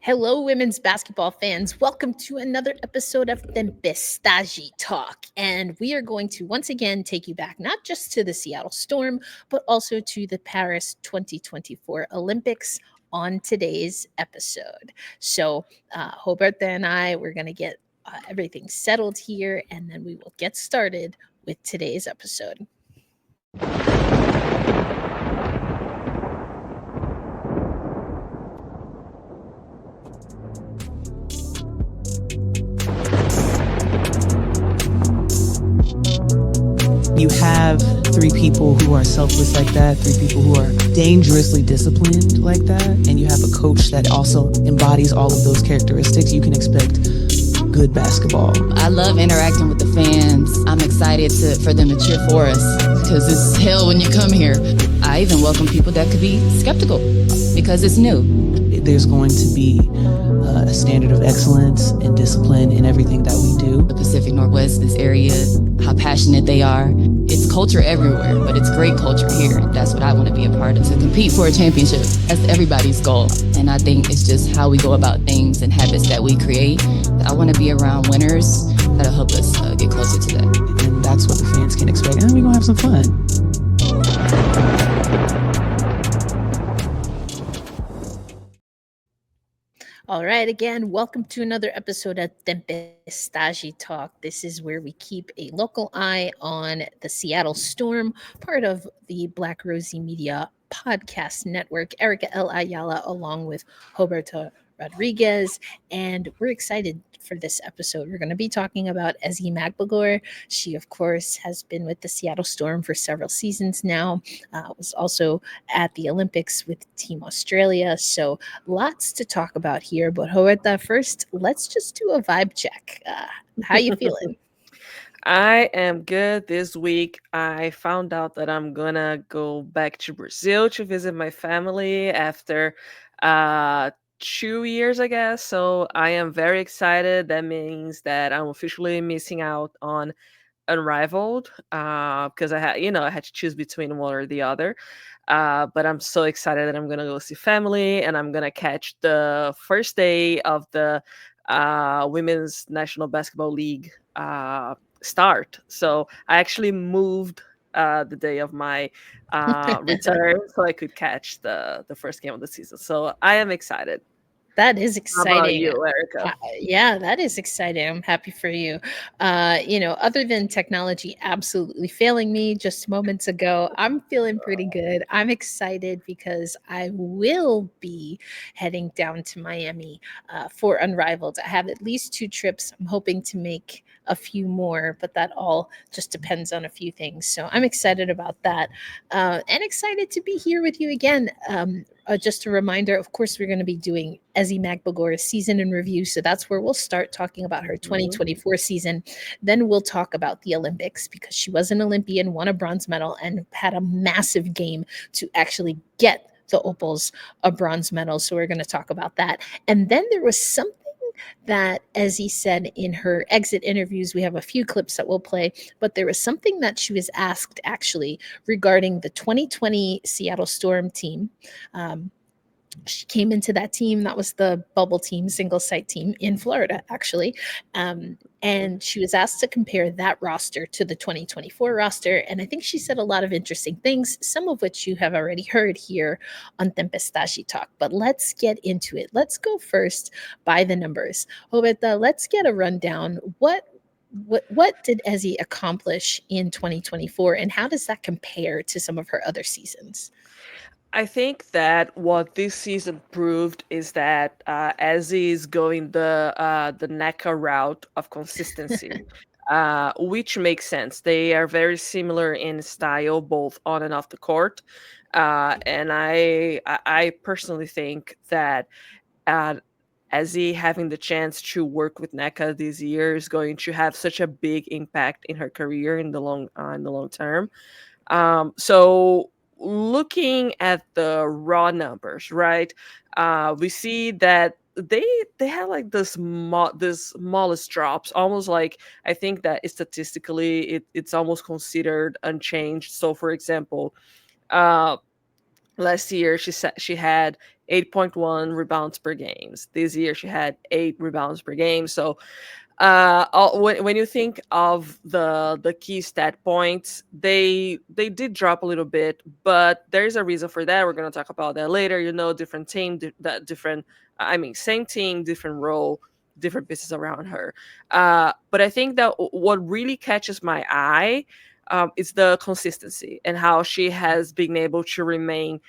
Hello, women's basketball fans. Welcome to another episode of Tempestagi Talk. And we are going to once again take you back not just to the Seattle Storm, but also to the Paris 2024 Olympics on today's episode. So, Roberta and I, we're going to get everything settled here, and then we will get started with today's episode. You have three people who are selfless like that, three people who are dangerously disciplined like that, and you have a coach that also embodies all of those characteristics. You can expect good basketball. I love interacting with the fans. I'm excited for them to cheer for us because it's hell when you come here. I even welcome people that could be skeptical because it's new. There's going to be a standard of excellence and discipline in everything that we do. The Pacific Northwest, this area, how passionate they are. It's culture everywhere, but it's great culture here. That's what I want to be a part of, to compete for a championship. That's everybody's goal. And I think it's just how we go about things and habits that we create. I want to be around winners that'll help us get closer to that. And that's what the fans can expect. And we're going to have some fun. All right, again, welcome to another episode of Tempestagi Talk. This is where we keep a local eye on the Seattle Storm, part of the Black Rosie Media podcast network. Erica L. Ayala, along with Roberto Rodriguez, and we're excited for this episode. We're going to be talking about Ezi Magbegor. She, of course, has been with the Seattle Storm for several seasons now, was also at the Olympics with Team Australia. So lots to talk about here. But Roberta, first, let's just do a vibe check. How you feeling? I am good this week. I found out that I'm gonna go back to Brazil to visit my family after 2 years, I guess. So I am very excited. That means that I'm officially missing out on Unrivaled because I had to choose between one or the other. But I'm so excited that I'm gonna go see family and I'm gonna catch the first day of the Women's National Basketball League start. So I actually moved the day of my return so I could catch the first game of the season. So I am excited. That is How about exciting. you, Erica? Yeah, that is exciting. I'm happy for you. Other than technology absolutely failing me just moments ago, I'm feeling pretty good. I'm excited because I will be heading down to Miami for Unrivaled. I have at least 2 trips. I'm hoping to make a few more, but that all just depends on a few things. So I'm excited about that and excited to be here with you again. Just a reminder, of course, we're going to be doing Ezi Magbegor's season in review. So that's where we'll start talking about her 2024 season. Then we'll talk about the Olympics because she was an Olympian, won a bronze medal, and had a massive game to actually get the Opals a bronze medal. So we're going to talk about that. And then there was something that Ezi said in her exit interviews. We have a few clips that we'll play, but there was something that she was asked actually regarding the 2020 Seattle Storm team. She came into that team. That was the bubble team, single site team in Florida, actually. And she was asked to compare that roster to the 2024 roster. And I think she said a lot of interesting things, some of which you have already heard here on Tempestagi Talk. But let's get into it. Let's go first by the numbers. Roberta, let's get a rundown. What did Ezi accomplish in 2024, and how does that compare to some of her other seasons? I think that what this season proved is that Ezi is going the NECA route of consistency, which makes sense. They are very similar in style, both on and off the court, and I personally think that Ezi having the chance to work with NECA this year is going to have such a big impact in her career in the long term. So looking at the raw numbers, right? We see that they have like this smallest drops, almost like I think that statistically it's almost considered unchanged. So for example, uh last year she had 8.1 rebounds per game. This year she had 8 rebounds per game. So when you think of the key stat points, they did drop a little bit, but there's a reason for that. We're going to talk about that later. Different team, that different. I mean, same team, different role, different pieces around her. But I think that what really catches my eye is the consistency and how she has been able to remain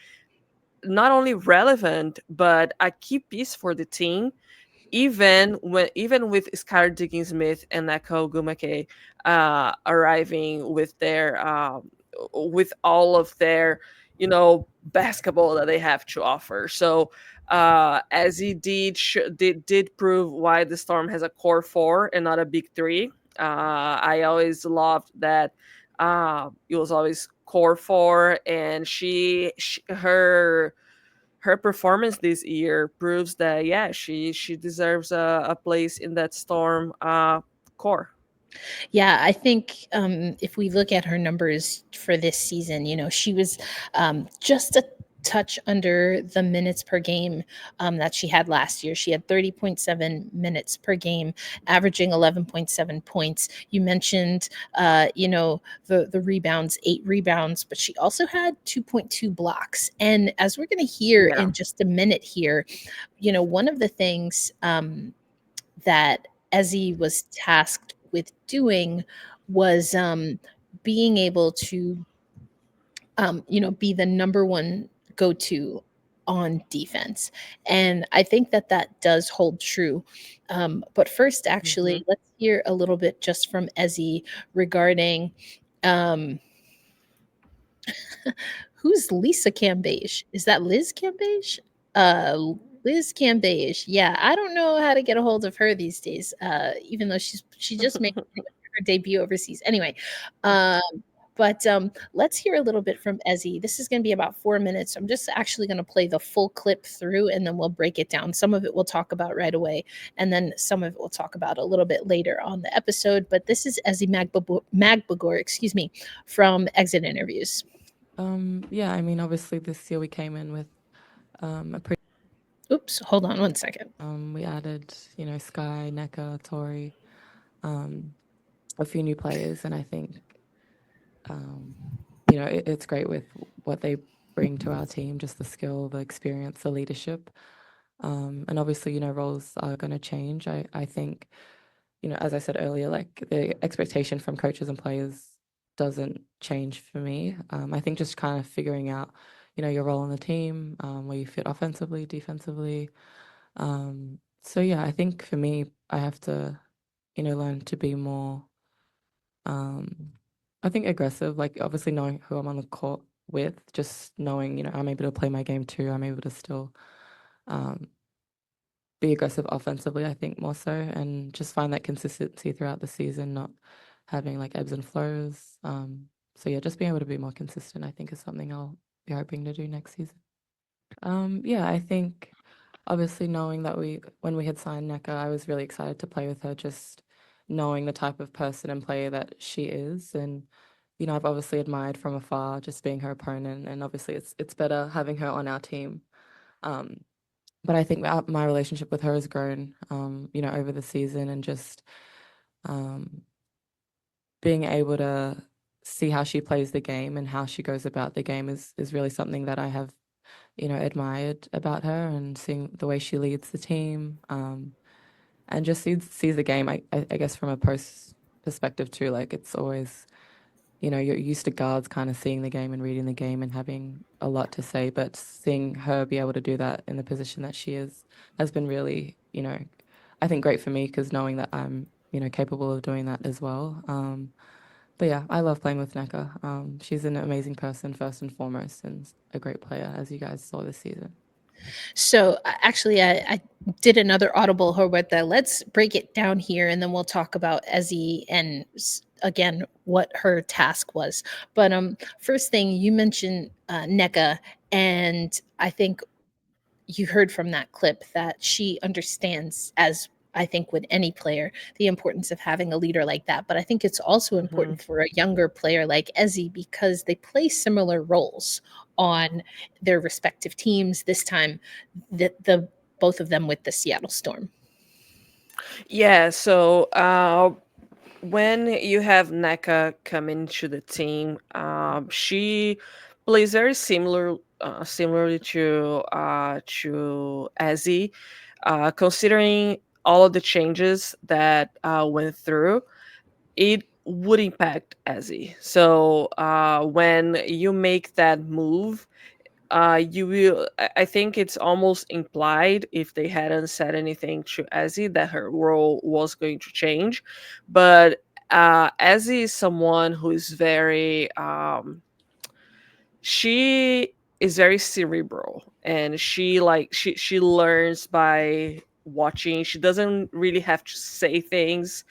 not only relevant but a key piece for the team, even with Skylar Diggins Smith and Neko Gumake arriving with all of their basketball that they have to offer. So as he did prove why the Storm has a core four and not a big three. I always loved that it was always core four, and her performance this year proves that yeah, she deserves a place in that Storm core. Yeah, I think if we look at her numbers for this season, she was just a touch under the minutes per game that she had last year. She had 30.7 minutes per game, averaging 11.7 points. You mentioned, the rebounds, 8 rebounds, but she also had 2.2 blocks. And as we're going to hear Yeah. in just a minute here, one of the things that Ezi was tasked with doing was being able to, be the number one go to on defense. And I think that that does hold true. But first, Hmm. actually, let's hear a little bit just from Ezi regarding um, who's Lisa Cambage? Is that Liz Cambage? Liz Cambage. Yeah, I don't know how to get a hold of her these days. Even though she just made her debut overseas. Anyway, um, but let's hear a little bit from Ezi. This is going to be about 4 minutes. I'm just actually going to play the full clip through, and then we'll break it down. Some of it we'll talk about right away, and then some of it we'll talk about a little bit later on the episode. But this is Ezi Magbegor, excuse me, from Exit Interviews. Yeah, I mean, obviously this year we came in with a pretty. Oops, hold on one second. We added, Sky, NECA, Tori, um, a few new players, and I think, um, it's great with what they bring to our team, just the skill, the experience, the leadership, and obviously, roles are going to change. I think, as I said earlier, like the expectation from coaches and players doesn't change for me. I think just kind of figuring out, your role in the team, where you fit offensively, defensively. So yeah, I think for me, I have to, learn to be more, um, I think aggressive. Like obviously knowing who I'm on the court with, just knowing, I'm able to play my game too. I'm able to still, um, be aggressive offensively, I think more so, and just find that consistency throughout the season, not having like ebbs and flows. So yeah, just being able to be more consistent, I think, is something I'll be hoping to do next season. Yeah, I think obviously knowing that when we had signed NECA, I was really excited to play with her, just knowing the type of person and player that she is. And, I've obviously admired from afar just being her opponent. And obviously it's better having her on our team. Um, but I think my relationship with her has grown, over the season, and just um, being able to see how she plays the game and how she goes about the game is really something that I have, admired about her, and seeing the way she leads the team, and just sees the game. I guess from a post perspective too, like it's always, you're used to guards kind of seeing the game and reading the game and having a lot to say, but seeing her be able to do that in the position that she is has been really, I think great for me, because knowing that I'm, capable of doing that as well. But yeah, I love playing with NECA. She's an amazing person first and foremost, and a great player, as you guys saw this season. So actually, I did another audible Horweta. Let's break it down here, and then we'll talk about Ezi and again what her task was. But first thing you mentioned, NECA, and I think you heard from that clip that she understands, as I think, with any player, the importance of having a leader like that. But I think it's also Mhm. important for a younger player like Ezi because they play similar roles on their respective teams. This time, the both of them with the Seattle Storm. Yeah, so when you have NECA come into the team, she plays very similarly to Ezzy, considering all of the changes that went through. It would impact Ezzy. So when you make that move, you will. I think it's almost implied, if they hadn't said anything to Ezzy, that her role was going to change. But Ezzy is someone who is very she is very cerebral, and she learns by watching. She doesn't really have to say things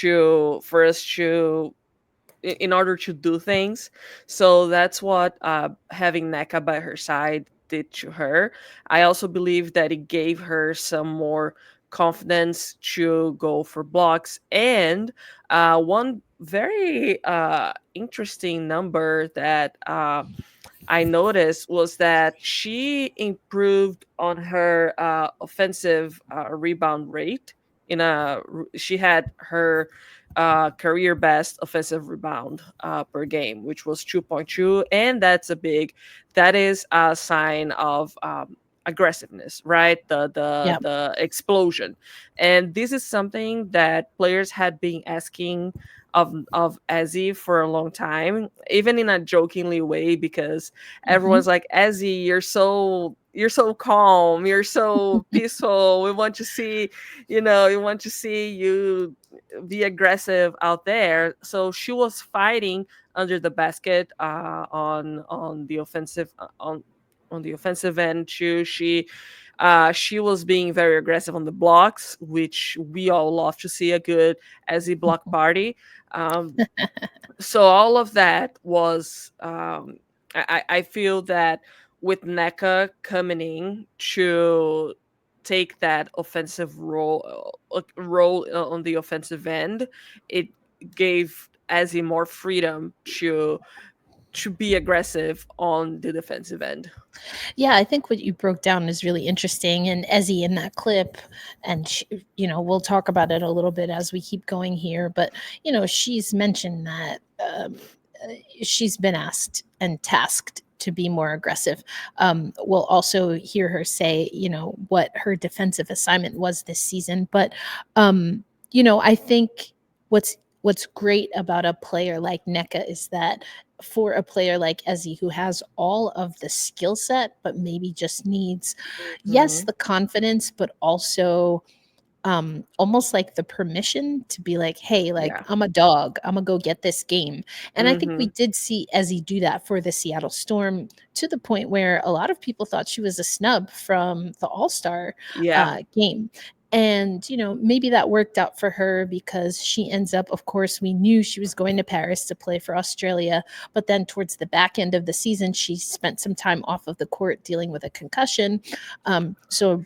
to for us to in order to do things. So that's what having NECA by her side did to her. I also believe that it gave her some more confidence to go for blocks. And one very interesting number that I noticed was that she improved on her offensive rebound rate. She had her career best offensive rebound per game, which was 2.2, and that is a sign of aggressiveness, right? Yeah. The explosion, and this is something that players had been asking of Ezzy for a long time, even in a jokingly way, because Hmm. everyone's like, Ezzy, you're so calm, you're so peaceful. We want to see, we want to see you be aggressive out there. So she was fighting under the basket on the offensive on the offensive end too. She was being very aggressive on the blocks, which we all love to see, a good Ezzy block party. Um, so all of that was I feel that with NECA coming in to take that offensive role on the offensive end, it gave Ezzy more freedom to be aggressive on the defensive end. Yeah, I think what you broke down is really interesting. And Ezzy in that clip, and we'll talk about it a little bit as we keep going here. But she's mentioned that she's been asked and tasked to be more aggressive. We'll also hear her say, what her defensive assignment was this season. But I think what's great about a player like NECA is that for a player like Ezzy, who has all of the skill set, but maybe just needs, yes, Mhm. the confidence, but also almost like the permission to be like, hey, like, Yeah. I'm a dog, I'm gonna go get this game. And I think we Mhm. did see Ezzy do that for the Seattle Storm, to the point where a lot of people thought she was a snub from the All-Star Yeah. game. And maybe that worked out for her because she ends up, of course, we knew she was going to Paris to play for Australia, but then towards the back end of the season she spent some time off of the court dealing with a concussion. So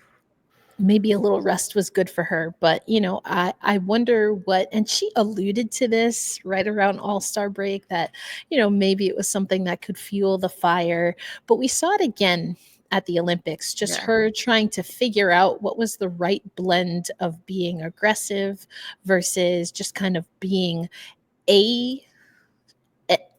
maybe a little rest was good for her. But I wonder what, and she alluded to this right around All-Star break, that maybe it was something that could fuel the fire. But we saw it again at the Olympics, just Yeah. her trying to figure out what was the right blend of being aggressive versus just kind of being a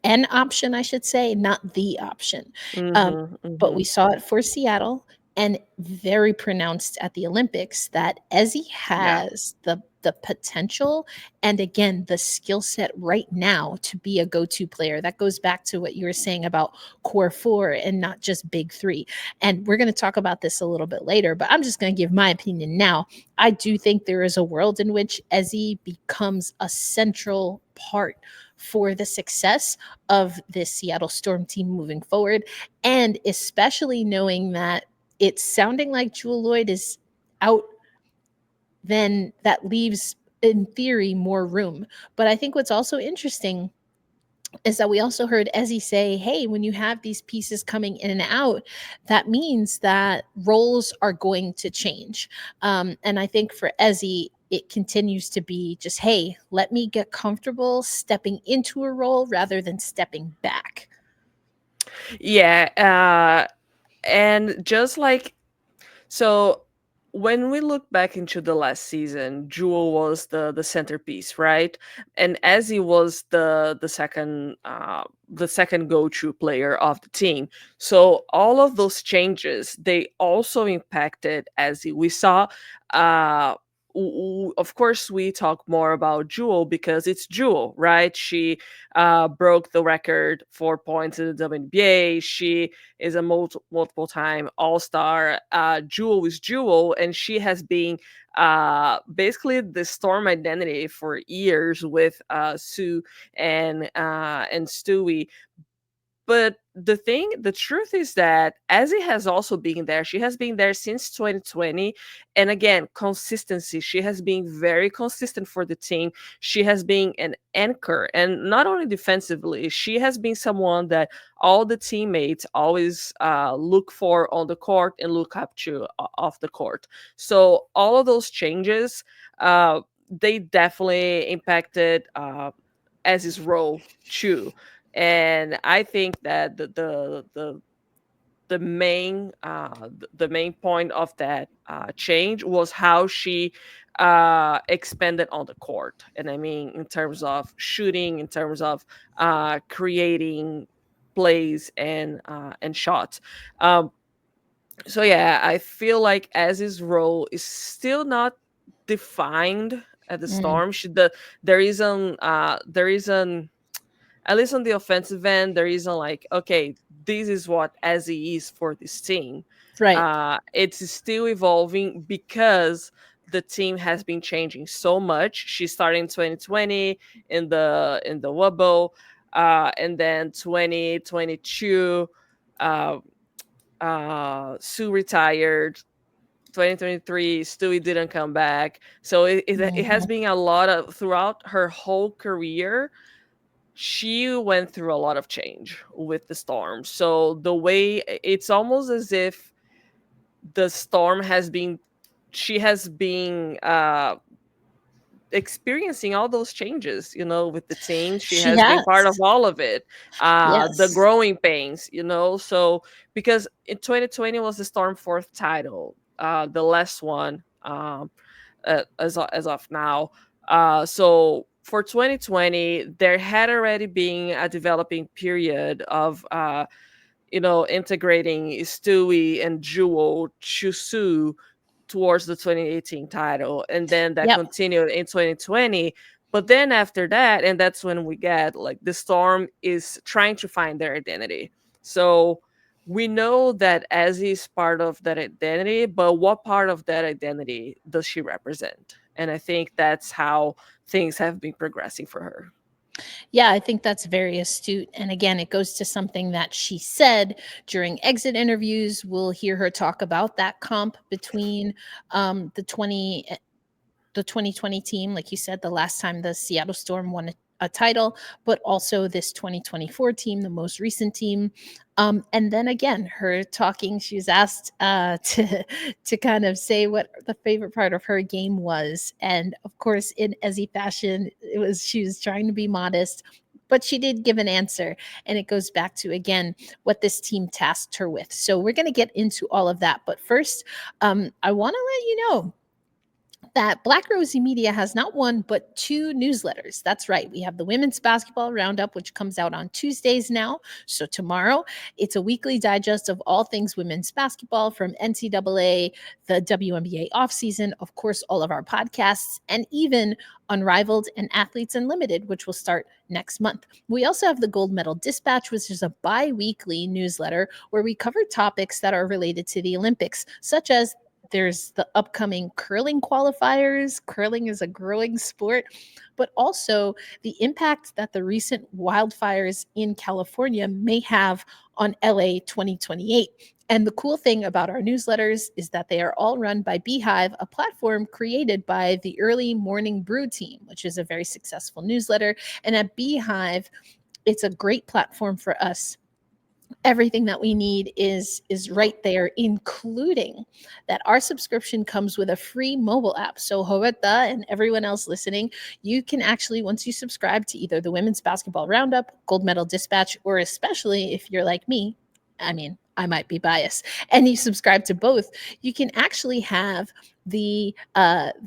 an option, I should say, not the option. Um, Mhm. but we Mhm. saw it for Seattle, and very pronounced at the Olympics, that Ezzy Yeah. has the potential and, again, the skill set right now to be a go-to player. That goes back to what you were saying about core four and not just big three. And we're going to talk about this a little bit later, but I'm just going to give my opinion now. I do think there is a world in which Ezzy becomes a central part for the success of this Seattle Storm team moving forward. And especially knowing that it's sounding like Jewel Lloyd is out, then that leaves, in theory, more room. But I think what's also interesting is that we also heard Ezzy say, hey, when you have these pieces coming in and out, that means that roles are going to change. And I think for Ezzy, it continues to be just, hey, let me get comfortable stepping into a role rather than stepping back. Yeah, and just like so when we look back into the last season, Jewel was the centerpiece, right? And Ezzy was the second go-to player of the team. So all of those changes, they also impacted Ezzy. We saw uh of course we talk more about Jewel because it's Jewel, right? She broke the record for points in the WNBA. She is a multiple time All Star. Jewel is Jewel, and she has been basically the Storm identity for years with Sue and Stewie. But the truth is that Ezzy has also been there. She has been there since 2020. And again, consistency. She has been very consistent for the team. She has been an anchor. And not only defensively, she has been someone that all the teammates always look for on the court and look up to off the court. So all of those changes, they definitely impacted Ezzy's role too. And I think that the main point of that change was how she expanded on the court. And I mean, in terms of shooting, in terms of creating plays and shots. Um, so yeah, I feel like Ez's role is still not defined at the Mm, Storm. There isn't, at least on the offensive end, there isn't like, okay, this is what Ezzy is for this team. right. It's still evolving because the team has been changing so much. She started in 2020 in the Wubbo, and then 2022, uh, Sue retired. 2023, Stewie didn't come back. So it has Mhm. been a lot of throughout her whole career. She went through a lot of change with the Storm. So the way it's almost as if the Storm has been, she has been experiencing all those changes, with the team. She She has been part of has. all of it. The Yes. growing pains. So because in 2020 was the Storm fourth title, the last one, as of now. So for 2020, there had already been a developing period of integrating Stewie and Jewel Chusu towards the 2018 title, and then that Yep. continued in 2020. But then after that, and that's when we get like the Storm is trying to find their identity. So we know that Ezzy is part of that identity, but what part of that identity does she represent? And I think that's how things have been progressing for her. Yeah, I think that's very astute. And again, it goes to something that she said during exit interviews. We'll hear her talk about that comp between the 2020 team, like you said, the last time the Seattle Storm won a title, but also this 2024 team, the most recent team. And then again, her talking, she was asked to kind of say what the favorite part of her game was. And of course, in Ezzy fashion, it was she was trying to be modest, but she did give an answer. And it goes back to, again, what this team tasked her with. So we're going to get into all of that. But first, I want to let you know that Black Rosie Media has not one but two newsletters. That's right. We have the Women's Basketball Roundup, which comes out on Tuesdays now. So tomorrow, it's a weekly digest of all things women's basketball from NCAA, the WNBA offseason, of course, all of our podcasts, and even Unrivaled and Athletes Unlimited, which will start next month. We also have the Gold Medal Dispatch, which is a bi weekly newsletter where we cover topics that are related to the Olympics, such as there's the upcoming curling qualifiers. Curling is a growing sport, but also the impact that the recent wildfires in California may have on LA 2028. And the cool thing about our newsletters is that they are all run by Beehive, a platform created by the Early Morning Brew team, which is a very successful newsletter. And at Beehive, it's a great platform for us Everything that we need is right there, including that our subscription comes with a free mobile app. So Horeta and everyone else listening, you can actually, once you subscribe to either the Women's Basketball Roundup, Gold Medal Dispatch, or especially if you're like me, I mean, I might be biased, and you subscribe to both, you can actually have the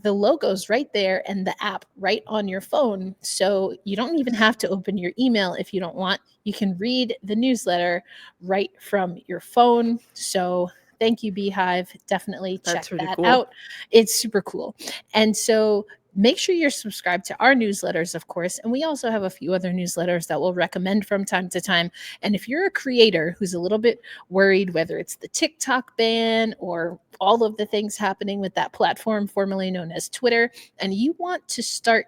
logos right there and the app right on your phone. So you don't even have to open your email if you don't want. You can read the newsletter right from your phone. So thank you, Beehive. Definitely check That's really that cool. out. It's super cool. And so make sure you're subscribed to our newsletters, of course. And we also have a few other newsletters that we'll recommend from time to time. And if you're a creator who's a little bit worried, whether it's the TikTok ban or all of the things happening with that platform formerly known as Twitter, and you want to start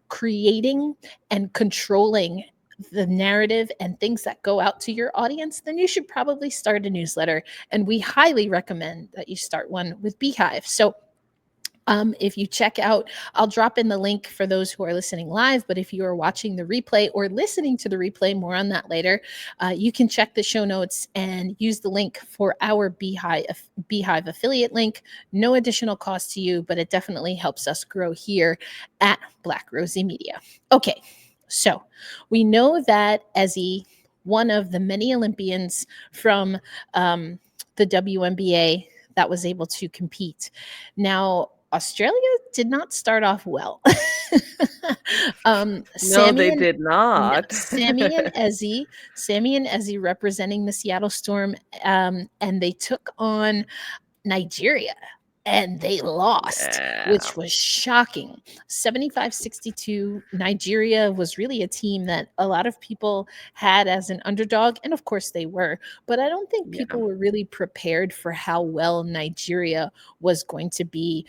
creating and controlling the narrative and things that go out to your audience, then you should probably start a newsletter. And we highly recommend that you start one with Beehive. So if you check out, I'll drop in the link for those who are listening live, but if you are watching the replay or listening to the replay, more on that later, you can check the show notes and use the link for our Beehive affiliate link. No additional cost to you, but it definitely helps us grow here at Black Rosie Media. Okay, so we know that Ezi, one of the many Olympians from the WNBA that was able to compete. Now, Australia did not start off well. No, Sammy they and did no, not. Sammy and Ezzy representing the Seattle Storm, and they took on Nigeria and they lost, Yeah. which was shocking. 75-62. Nigeria was really a team that a lot of people had as an underdog. And of course they were. But I don't think Yeah. people were really prepared for how well Nigeria was going to be.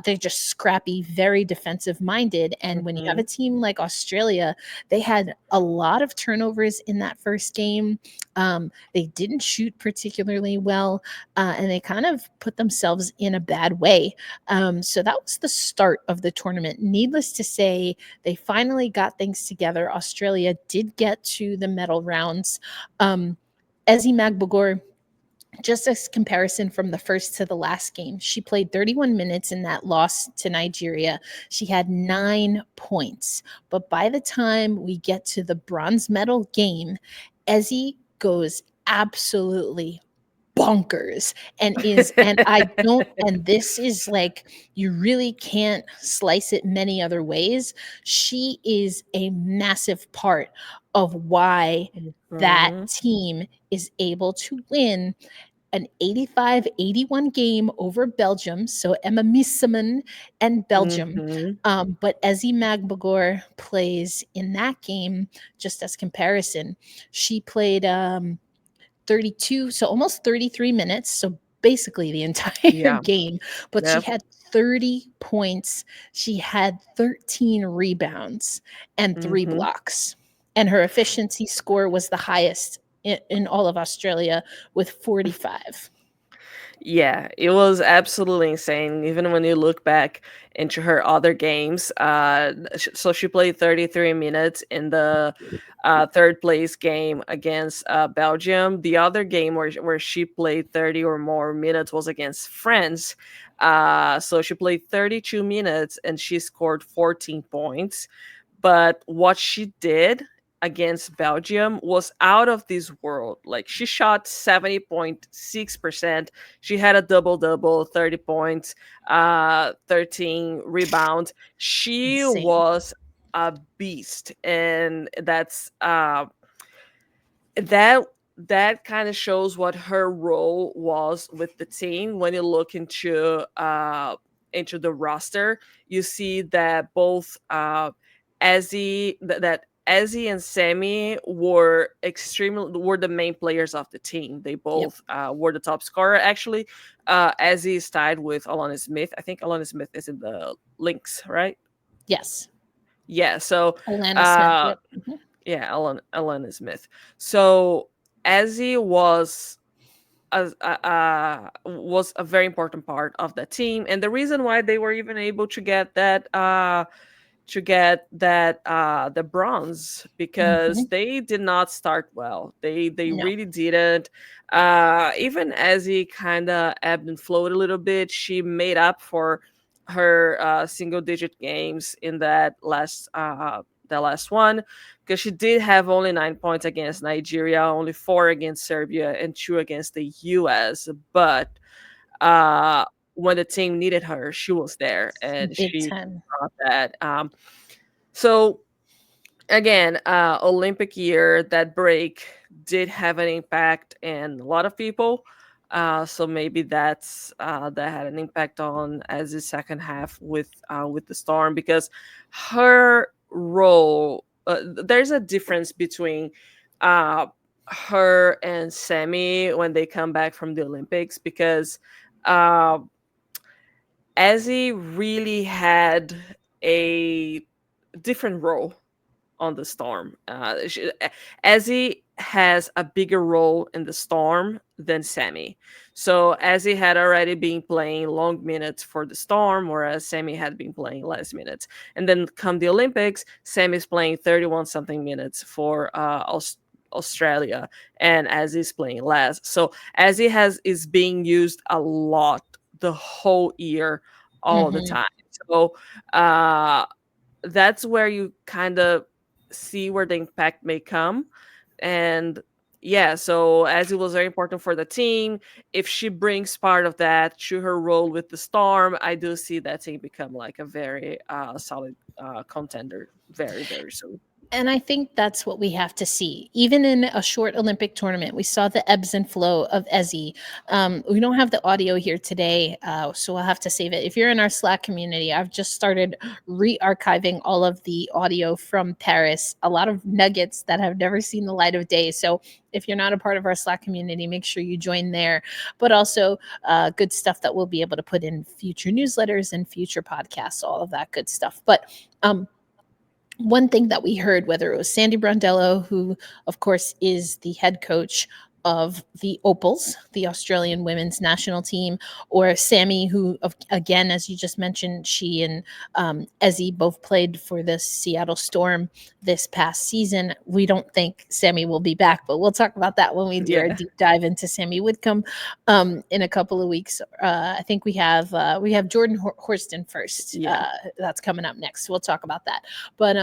They're just scrappy, very defensive minded. And when you have Hmm. a team like Australia, they had a lot of turnovers in that first game. They didn't shoot particularly well, and they kind of put themselves in a bad way. So that was the start of the tournament. Needless to say, they finally got things together. Australia did get to the medal rounds. Ezi Magbegor, just as comparison from the first to the last game, she played 31 minutes in that loss to Nigeria. She had 9 points. But by the time we get to the bronze medal game, Ezi goes absolutely bonkers and this is like, you really can't slice it many other ways. She is a massive part of why that Mhm. team is able to win an 85-81 game over Belgium. So Emma Misseman and Belgium. Mhm. But Ezi Magbegor plays in that game, just as comparison. She played 32, so almost 33 minutes. So basically the entire Yeah. game, but she Yep. had 30 points. She had 13 rebounds and three Mhm. blocks. And her efficiency score was the highest in all of Australia with 45. Yeah, it was absolutely insane. Even when you look back into her other games, so she played 33 minutes in the third place game against Belgium. The other game where she played 30 or more minutes was against France. So she played 32 minutes and she scored 14 points. But what she did against Belgium was out of this world. Like, she shot 70.6%. She had a double double, 30 points, 13 rebounds. She Insane. was a beast. And that that kind of shows what her role was with the team. When you look into the roster, you see that both that Ezzy and Sammy were the main players of the team. They Yep. both were the top scorer. Actually, Ezzy is tied with Alana Smith. I think Alana Smith is in the Lynx, right? Yes. Yeah. So Alana Smith. uh Yep. Mhm. yeah, Alana Smith. So Ezzy was a very important part of the team, and the reason why they were even able to get to get that the bronze, because Mhm. they did not start well. They No. really didn't. Even as he kind of ebbed and flowed a little bit, she made up for her single digit games in the last one, because she did have only 9 points against Nigeria, only 4 against Serbia, and 2 against the US. But uh, when the team needed her, she was there, and Big she time. brought that. So again, Olympic year, that break did have an impact in a lot of people. So maybe that had an impact on as the second half with the Storm, because her role, there's a difference between uh, her and Sammy when they come back from the Olympics, because uh, Ezzy really had a different role on the Storm. Ezzy has a bigger role in the Storm than Sammy. So Ezzy had already been playing long minutes for the Storm, whereas Sammy had been playing less minutes. And then come the Olympics, Sammy's playing 31 something minutes for Australia, and Ezzy's playing less. So Ezzy is being used a lot the whole year, all the Mhm. time. So uh that's where you kind of see where the impact may come. And yeah, so as it was very important for the team, if she brings part of that to her role with the Storm, I do see that team become like a very solid contender very, very soon. And I think that's what we have to see. Even in a short Olympic tournament, we saw the ebbs and flow of Ezi. We don't have the audio here today, so we'll have to save it. If you're in our Slack community, I've just started re-archiving all of the audio from Paris. A lot of nuggets that have never seen the light of day. So if you're not a part of our Slack community, make sure you join there. But also good stuff that we'll be able to put in future newsletters and future podcasts, all of that good stuff. But one thing that we heard, whether it was Sandy Brondello, who, of course, is the head coach of the Opals, the Australian women's national team, or Sammy, who, again, as you just mentioned, she and Ezi both played for the Seattle Storm this past season. We don't think Sammy will be back, but we'll talk about that when we do our Yeah. deep dive into Sammy Whitcomb in a couple of weeks. I think we have Jordan Horston first. Yeah. That's coming up next. We'll talk about that. But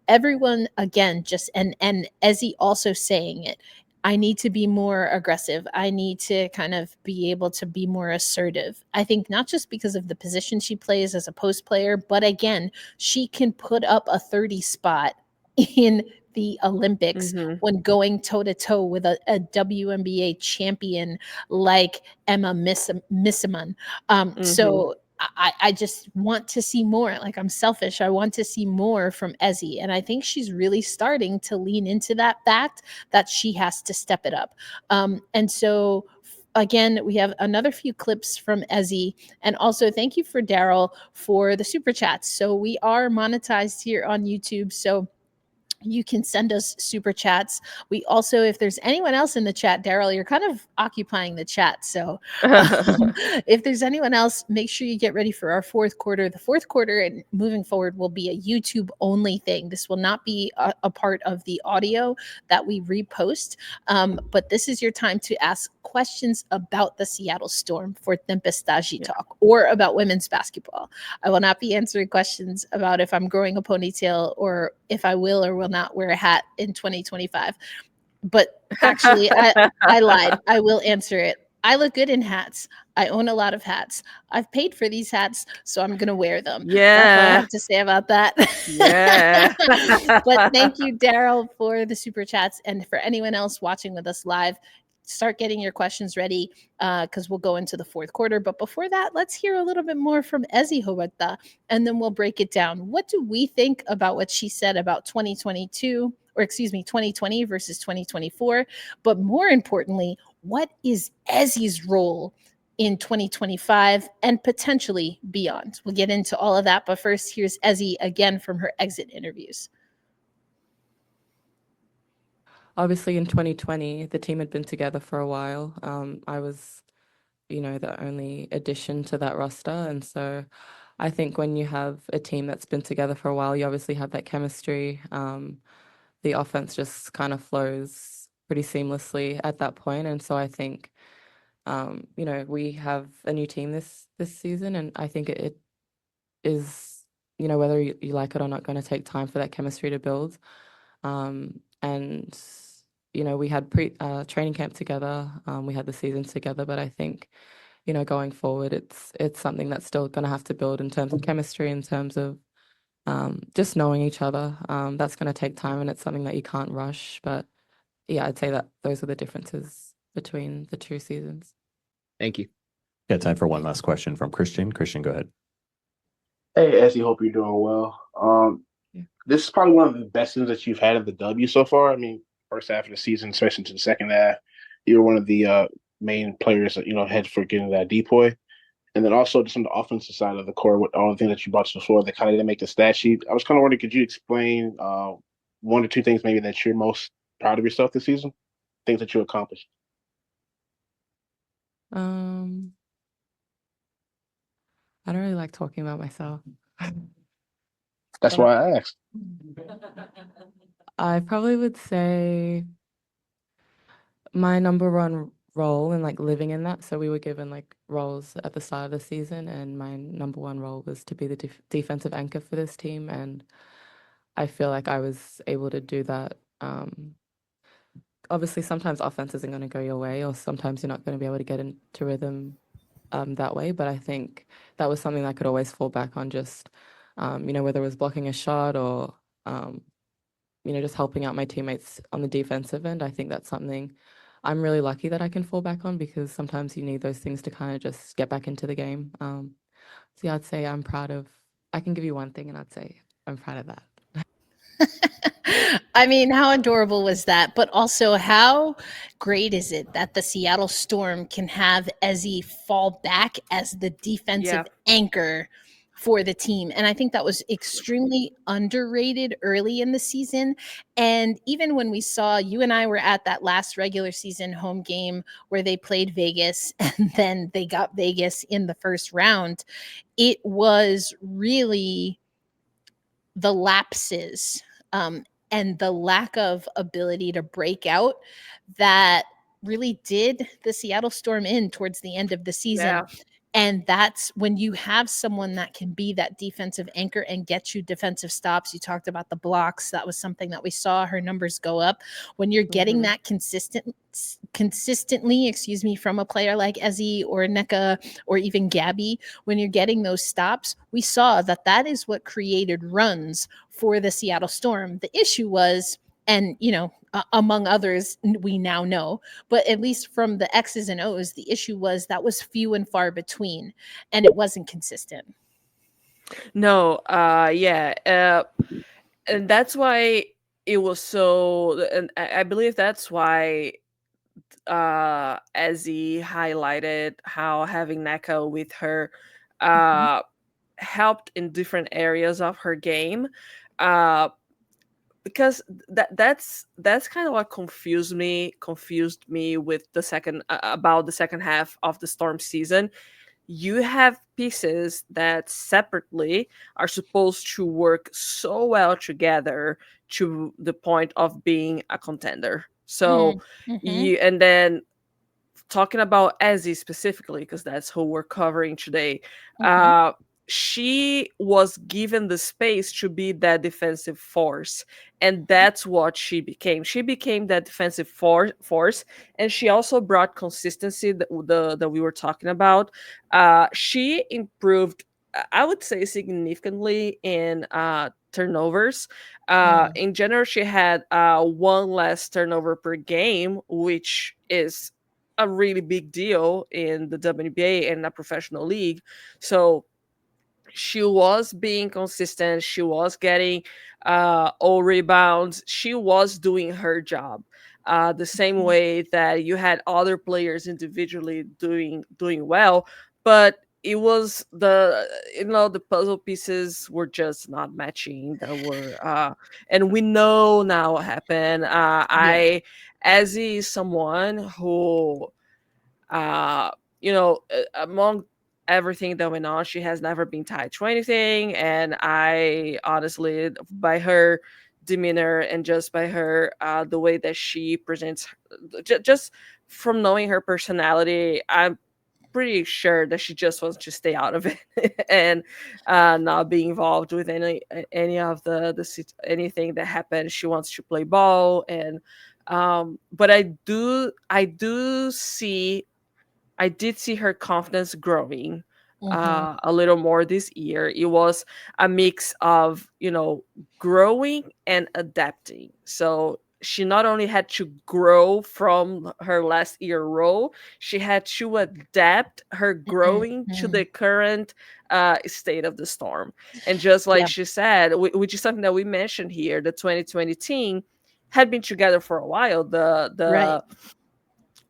everyone again, just and Ezzy also saying it. I need to be more aggressive. I need to kind of be able to be more assertive. I think not just because of the position she plays as a post player, but again, she can put up a 30 spot in the Olympics Hmm. when going toe to toe with a WNBA champion like Emma Missiman. Hmm. So I just want to see more. Like, I'm selfish. I want to see more from Ezzy. And I think she's really starting to lean into that fact that she has to step it up. And so again, we have another few clips from Ezzy. And also thank you for Daryl for the super chats. So we are monetized here on YouTube. So you can send us super chats. We also, if there's anyone else in the chat, Daryl, you're kind of occupying the chat. So if there's anyone else, make sure you get ready for our fourth quarter. The fourth quarter and moving forward will be a YouTube only thing. This will not be a part of the audio that we repost. But this is your time to ask questions about the Seattle Storm for Tempestagi Yeah. Talk or about women's basketball. I will not be answering questions about if I'm growing a ponytail or if I will or will not wear a hat in 2025. But actually, I lied. I will answer it. I look good in hats. I own a lot of hats. I've paid for these hats, so I'm going to wear them. That's all I Yeah. have to say about that. Yeah. But thank you, Daryl, for the super chats. And for anyone else watching with us live, start getting your questions ready because we'll go into the fourth quarter. But before that, let's hear a little bit more from Ezi Huerta, and then we'll break it down. What do we think about what she said about 2022, or excuse me, 2020 versus 2024? But more importantly, what is Ezi's role in 2025 and potentially beyond? We'll get into all of that. But first, here's Ezi again from her exit interviews. Obviously, in 2020, the team had been together for a while. I was, the only addition to that roster. And so I think when you have a team that's been together for a while, you obviously have that chemistry. The offense just kind of flows pretty seamlessly at that point. And so I think, we have a new team this season, and I think it is, whether you like it or not, going to take time for that chemistry to build. And we had training camp together. We had the season together, but I think, going forward, it's something that's still going to have to build in terms of chemistry, in terms of just knowing each other. That's going to take time, and it's something that you can't rush. But yeah, I'd say that those are the differences between the two seasons. Thank you. Got time for one last question from Christian. Christian, go ahead. Hey, Ezi, hope you're doing well. Yeah. This is probably one of the best seasons that you've had in the W so far. I mean, first half of the season, especially to the second half, you were one of the main players that, had for getting that depoy. And then also just on the offensive side of the court, with all the things that you brought to the floor that kind of didn't make the stat sheet. I was kind of wondering, could you explain one or two things maybe that you're most proud of yourself this season? Things that you accomplished. I don't really like talking about myself. That's why I asked. I probably would say my number one role in like living in that. So we were given like roles at the start of the season, and my number one role was to be the defensive anchor for this team. And I feel like I was able to do that. Obviously, sometimes offense isn't going to go your way, or sometimes you're not going to be able to get into rhythm that way. But I think that was something I could always fall back on, just, whether it was blocking a shot or, just helping out my teammates on the defensive end. I think that's something I'm really lucky that I can fall back on, because sometimes you need those things to kind of just get back into the game. So yeah, I'd say I can give you one thing, and I'd say I'm proud of that. I mean, how adorable was that? But also, how great is it that the Seattle Storm can have Ezi fall back as the defensive anchor for the team? And I think that was extremely underrated early in the season. And even when we saw, you and I were at that last regular season home game where they played Vegas and then they got Vegas in the first round, it was really the lapses and the lack of ability to break out that really did the Seattle Storm in towards the end of the season. Yeah. And that's when you have someone that can be that defensive anchor and get you defensive stops. You talked about the blocks. That was something that we saw her numbers go up. When you're getting that consistently, from a player like Ezi or Nneka or even Gabby, when you're getting those stops, we saw that is what created runs for the Seattle Storm. The issue was, and among others we now know, but at least from the X's and O's, the issue was that was few and far between, and it wasn't consistent. No, and that's why it was so, and I believe that's why Ezi highlighted how having Nneka with her helped in different areas of her game, because that's kind of what confused me with the second about the second half of the Storm season. You have pieces that separately are supposed to work so well together to the point of being a contender. So and then talking about Ezi specifically, because that's who we're covering today, she was given the space to be that defensive force, and that's what she became. She became that defensive force, and she also brought consistency that we were talking about. She improved, I would say, significantly in turnovers. In general, she had one less turnover per game, which is a really big deal in the WNBA and a professional league. So she was being consistent. She was getting all rebounds. She was doing her job the same way that you had other players individually doing well, but it was the puzzle pieces were just not matching. There were and we know now what happened. As is someone who among everything that went on. She has never been tied to anything, and I honestly, by her demeanor and just by her the way that she presents, just from knowing her personality, I'm pretty sure that she just wants to stay out of it and not be involved with any of anything that happened. She wants to play ball, and but I did see her confidence growing Mhm. a little more this year. It was a mix of, growing and adapting. So she not only had to grow from her last year role, she had to adapt her growing to Mhm. the current state of the storm. And just like Yeah. she said, which is something that we mentioned here, the 2020 team had been together for a while. Right.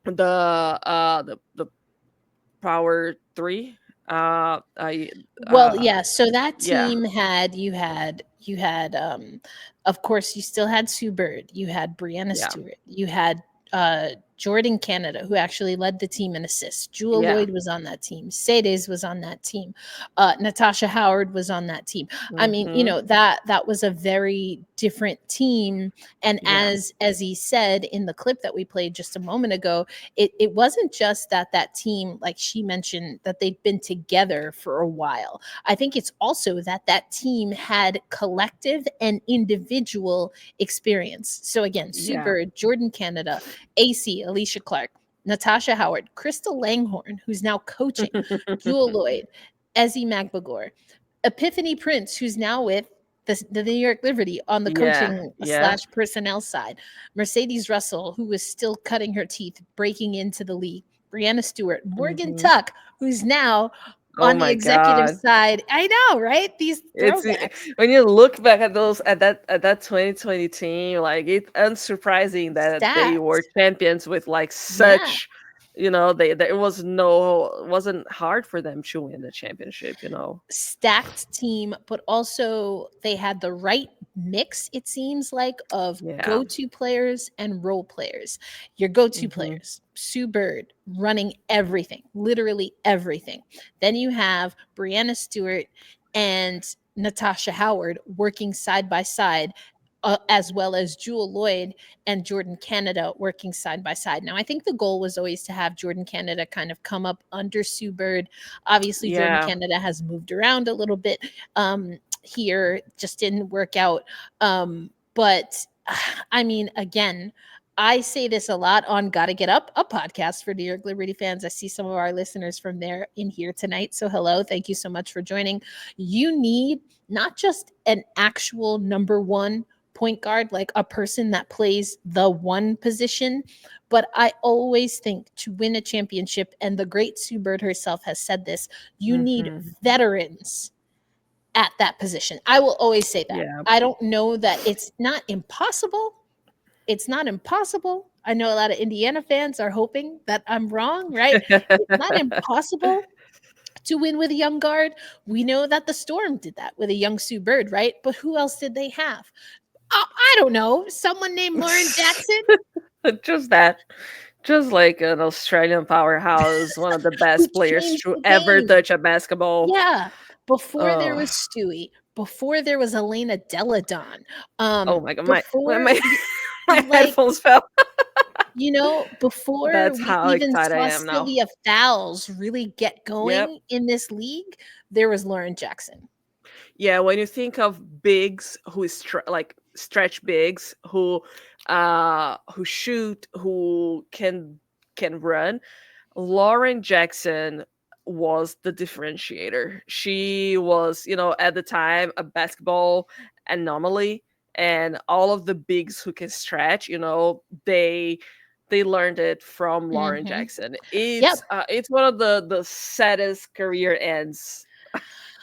The Power 3. I Well, yeah, so that Yeah, team had of course you still had Sue Bird, you had Brianna yeah, Stewart, you had Jordan Canada, who actually led the team in assists. Jewel yeah. Lloyd was on that team. Sades was on that team. Natasha Howard was on that team. I mean, Mhm. that was a very different team. And Yeah, as he said in the clip that we played just a moment ago, it wasn't just that team, like she mentioned, that they'd been together for a while. I think it's also that team had collective and individual experience. So again, Sue yeah. Bird, Jordan Canada, AC, Alicia Clark, Natasha Howard, Crystal Langhorn, who's now coaching, Jewel Lloyd, Ezi Magbegor, Epiphany Prince, who's now with the New York Liberty on the Yeah, coaching yeah. slash personnel side, Mercedes Russell, who was still cutting her teeth, breaking into the league, Brianna Stewart, Morgan Mhm. Tuck, who's now Oh on the my executive god. side. I know, right? These It's throwbacks. when you look back at that 2020 team, like it's unsurprising that they were Stacked. champions with like Yeah. such, they there was no it wasn't hard for them to win the championship. Stacked team, but also they had the right mix, it seems like, of Yeah. go-to players and role players. Your go-to Mhm. players, Sue Bird running everything, literally everything. Then you have Brianna Stewart and Natasha Howard working side by side, as well as Jewel Lloyd and Jordan Canada working side by side. Now, I think the goal was always to have Jordan Canada kind of come up under Sue Bird. Obviously, Jordan Yeah. Canada has moved around a little bit here, just didn't work out. But I mean, again, I say this a lot on Gotta Get Up, a podcast for New York Liberty fans. I see some of our listeners from there in here tonight. So, hello. Thank you so much for joining. You need not just an actual number one point guard, like a person that plays the one position, but I always think to win a championship, and the great Sue Bird herself has said this, you need Mhm. veterans at that position. I will always say that. Yeah. I don't know that it's not impossible. It's not impossible. I know a lot of Indiana fans are hoping that I'm wrong, right? It's not impossible to win with a young guard. We know that the Storm did that with a young Sue Bird, right? But who else did they have? I don't know. Someone named Lauren Jackson Just that. Just like an Australian powerhouse, one of the who best players changed to the ever game. touch a basketball. Yeah. Before there was Oh, Stewie, before there was Elena Deladon, oh my god, before my like headphones fell. before That's we how even excited I saw am now. Sylvia Fowles really get Yep. going in this league, there was Lauren Jackson. Yeah, when you think of bigs who is like stretch bigs who shoot, who can run, Lauren Jackson was the differentiator. She was, at the time a basketball anomaly, and all of the bigs who can stretch, they learned it from Lauren Mhm. Jackson. Yep. It's one of the saddest career ends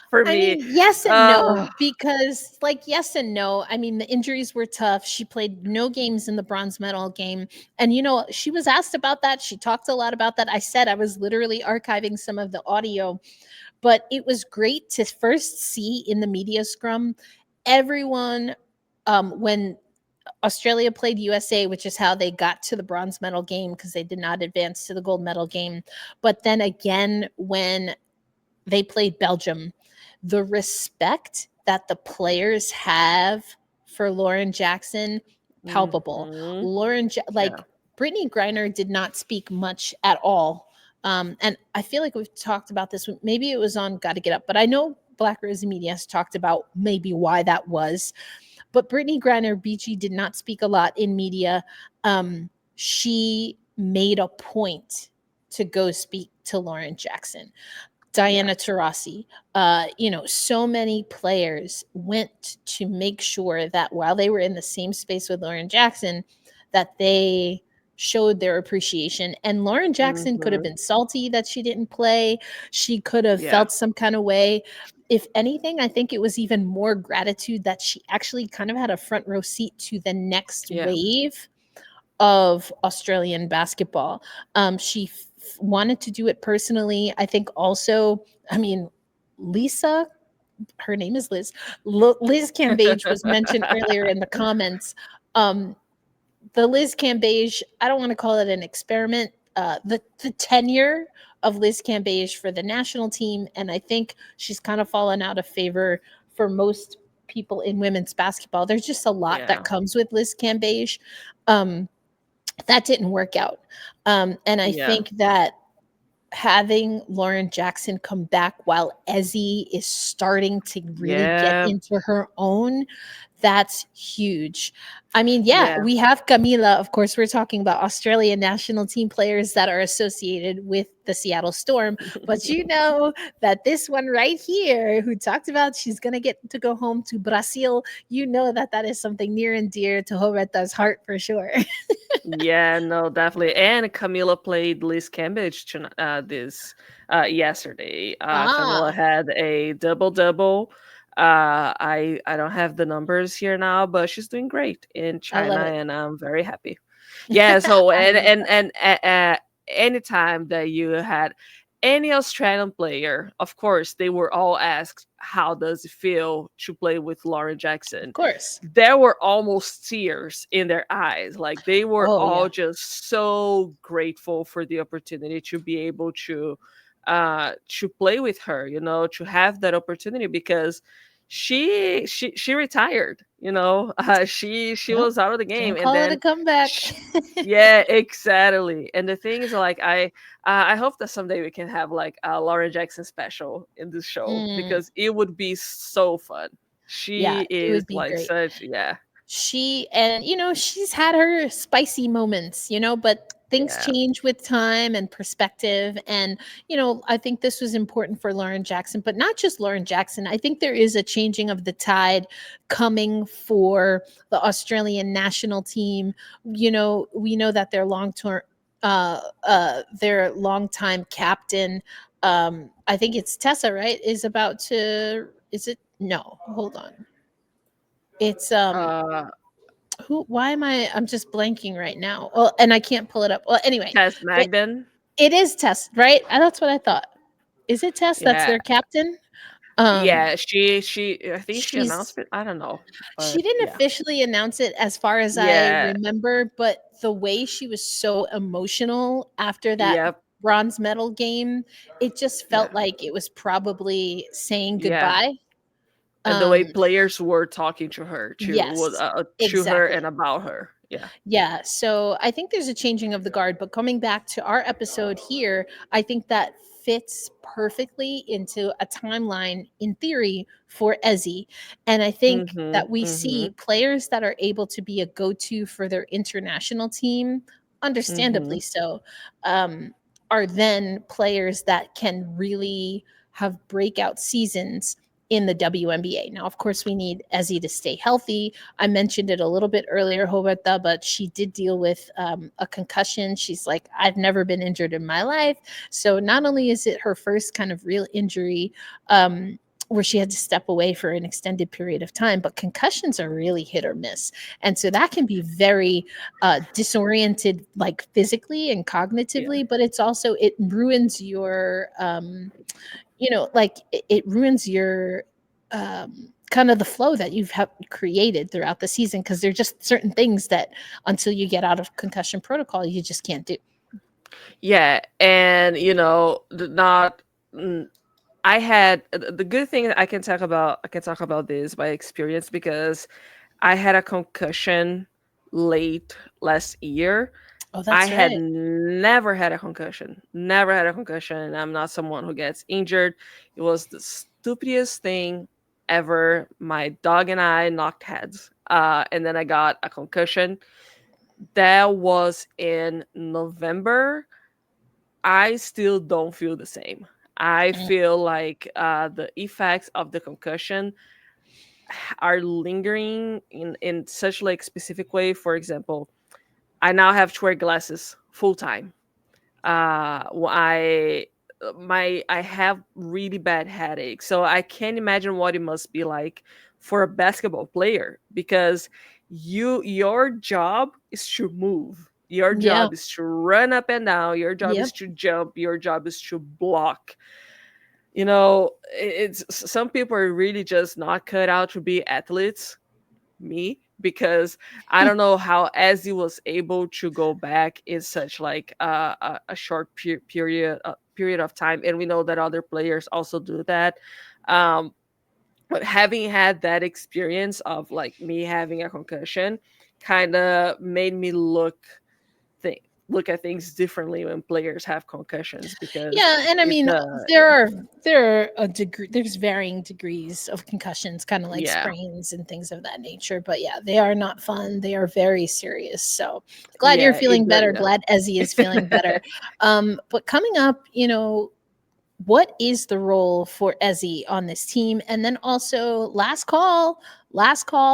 for I me. mean, yes and Uh no, because yes and no. I mean, the injuries were tough. She played no games in the bronze medal game. And, she was asked about that. She talked a lot about that. I said I was literally archiving some of the audio, but it was great to first see in the media scrum everyone, when Australia played USA, which is how they got to the bronze medal game because they did not advance to the gold medal game. But then again, when they played Belgium. The respect that the players have for Lauren Jackson, palpable. Mhm. Yeah. Like Brittany Griner did not speak much at all. And I feel like we've talked about this. Maybe it was on Got to Get Up, but I know Black Rosie Media has talked about maybe why that was. But Brittany Griner BG did not speak a lot in media. She made a point to go speak to Lauren Jackson. Yeah. Diana Taurasi, so many players went to make sure that while they were in the same space with Lauren Jackson, that they showed their appreciation. And Lauren Jackson could have Mhm. been salty that she didn't play. She could have Yeah. felt some kind of way. If anything, I think it was even more gratitude that she actually kind of had a front row seat to the next Yeah. wave of Australian basketball. She wanted to do it personally. I think also, I mean, Lisa, her name is Liz. Liz Cambage was mentioned earlier in the comments. Um, the Liz Cambage, I don't want to call it an experiment. The tenure of Liz Cambage for the national team, and I think she's kind of fallen out of favor for most people in women's basketball. There's just a lot that Yeah. comes with Liz Cambage. Um, that didn't work out. And I Yeah. think that having Lauren Jackson come back while Ezi is starting to really get Yeah. into her own, that's huge. I mean, yeah, Yeah. we have Camila. Of course, we're talking about Australian national team players that are associated with the Seattle Storm. But you know that this one right here, who talked about she's going to get to go home to Brazil, you know that that is something near and dear to Roberta's heart for sure. Yeah, no, definitely. And Camila played Liz Cambage this yesterday. Camila Ah, had a double double. I don't have the numbers here now, but she's doing great in I China, love it. and I'm very happy. Yeah. So I love and anytime that you had any Australian player, of course, they were all asked, "How does it feel to play with Lauren of Jackson?" course. There were almost tears in their eyes. Like they were Oh, all yeah. just so grateful for the opportunity to be able to play with her, to have that opportunity because she retired, she Yep. was out of the game Can't and call it a then comeback. sh yeah, exactly. And the thing is like I hope that someday we can have like a Lauren Jackson special in this show Mm, because it would be so fun. yeah, She it is would be like great. such, yeah, She's had her spicy moments, but things yeah, change with time and perspective. And, I think this was important for Lauren Jackson, but not just Lauren Jackson. I think there is a changing of the tide coming for the Australian national team. We know that their longtime captain, I think it's Tessa, right, is about to, is it? No, hold on. It's uh who, why am I'm just blanking right now. Well, and I can't pull it up. Well, anyway, Tess it Magden. it is Tess, right? That's what I thought. Is it Tess that's Yeah, their captain? Um yeah, she I think she she's announced it, I don't know, she but didn't yeah, officially announce it as far as I yeah, remember, but the way she was so emotional after that yep, bronze medal game, it just yeah, felt like it was probably saying yeah. goodbye. And the way Um players were talking to her, yes, to her exactly. and about her, yeah. Yeah, so I think there's a changing of the guard, but coming back to our episode here, I think that fits perfectly into a timeline in theory for Ezi. And I think Mhm, that we see mhm, players that are able to be a go-to for their international team, understandably mhm, so, are then players that can really have breakout seasons in the WNBA. Now, of course, we need Ezi to stay healthy. I mentioned it a little bit earlier, Roberta, but she did deal with a concussion. She's like, I've never been injured in my life. So not only is it her first kind of real injury, where she had to step away for an extended period of time, but concussions are really hit or miss. And so that can be very disoriented, like physically and yeah. cognitively, but it ruins your, like it ruins your kind of the flow that you've created throughout the season because there're just certain things that until you get out of concussion protocol you just can't do. Yeah, and, not I had the good thing that I can talk about this by experience because I had a concussion late last year. Oh, I that's had right. never had a concussion. Never had a concussion. I'm not someone who gets injured. It was the stupidest thing ever. My dog and I knocked heads. And then I got a concussion. That was in November. I still don't feel the same. I Mm, feel like the effects of the concussion are lingering in such like specific way. For example, I now have to wear glasses full time. I have really bad headaches, so I can't imagine what it must be like for a basketball player because your job is to move. Your yeah. job is to run up and down. Your job is Yep. to jump. Your job is to block. You know, it's some people are really just not cut out to be athletes, me, because I don't know how Ezi was able to go back in such like a short period of time, and we know that other players also do that. Um, but having had that experience of like me having a concussion, kind of made me th- look at things differently when players have concussions because Yeah, and I it's mean, there yeah, are there are a degree there's varying degrees of concussions, kind of like yeah, sprains and things of that nature. But yeah, they are not fun. They are very serious. So glad you're yeah, feeling better. yeah. Glad Ezzy is feeling better. But coming up, what is the role for Ezzy on this team? And then also last call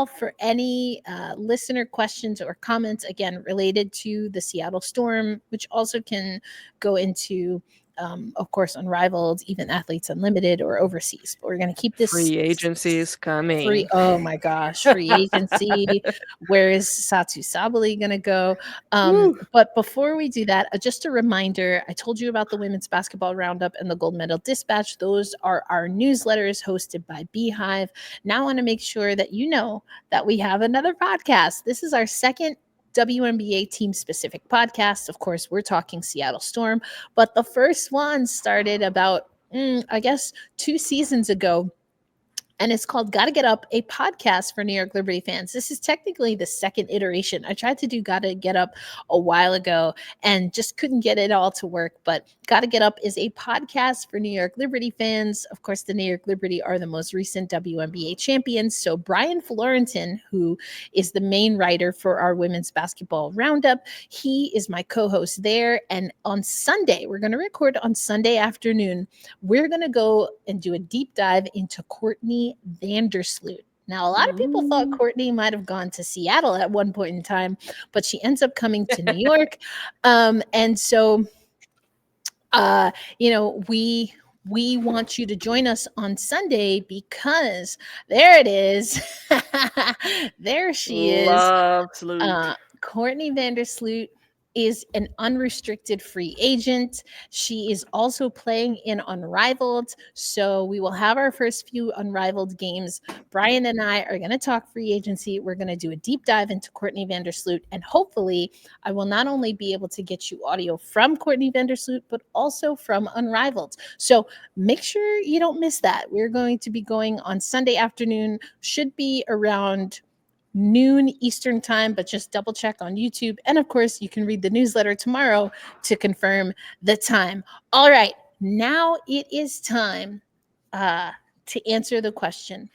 for any listener questions or comments, again, related to the Seattle Storm, which also can go into, of course, Unrivaled, even Athletes Unlimited or overseas. But we're going to keep this Free agency is free. coming. Oh my gosh, free agency. Where is Satu Sabali going to go? Woo. But before we do that, just a reminder, I told you about the women's basketball roundup and the gold medal dispatch. Those are our newsletters hosted by Beehive. Now I want to make sure that you know that we have another podcast. This is our second WNBA team specific podcast. Of course, we're talking Seattle Storm, but the first one started about, I guess, 2 seasons ago, and it's called Gotta Get Up, a podcast for New York Liberty fans. This is technically the second iteration. I tried to do Gotta Get Up a while ago and just couldn't get it all to work. But Gotta Get Up is a podcast for New York Liberty fans. Of course, the New York Liberty are the most recent WNBA champions. So Brian Florentin, who is the main writer for our women's basketball roundup, he is my co-host there. And on Sunday, we're going to record on Sunday afternoon, we're going to go and do a deep dive into Courtney Vandersloot. Now, a lot of people thought Ooh. Courtney might have gone to Seattle at one point in time, but she ends up coming to New York. And so, uh, we want you to join us on Sunday because there it is. There she is. Love salute. Courtney Vandersloot is an unrestricted free agent. She is also playing in Unrivaled. So we will have our first few Unrivaled games. Brian and I are going to talk free agency. We're going to do a deep dive into Courtney Vandersloot. And hopefully, I will not only be able to get you audio from Courtney Vandersloot, but also from Unrivaled. So make sure you don't miss that. We're going to be going on Sunday afternoon, should be around noon Eastern time, but just double check on YouTube. And of course, you can read the newsletter tomorrow to confirm the time. All right, now it is time to answer the question: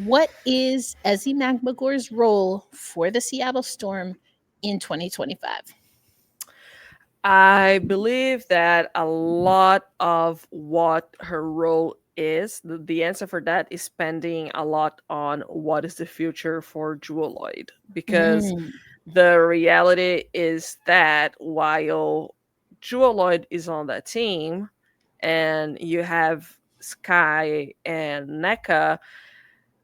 what is Ezi Magbegor's role for the Seattle Storm in 2025? I believe that a lot of what her role is, the answer for that is spending a lot on what is the future for Jewel Lloyd. Because Mm, the reality is that while Jewel Lloyd is on that team and you have Sky and NECA,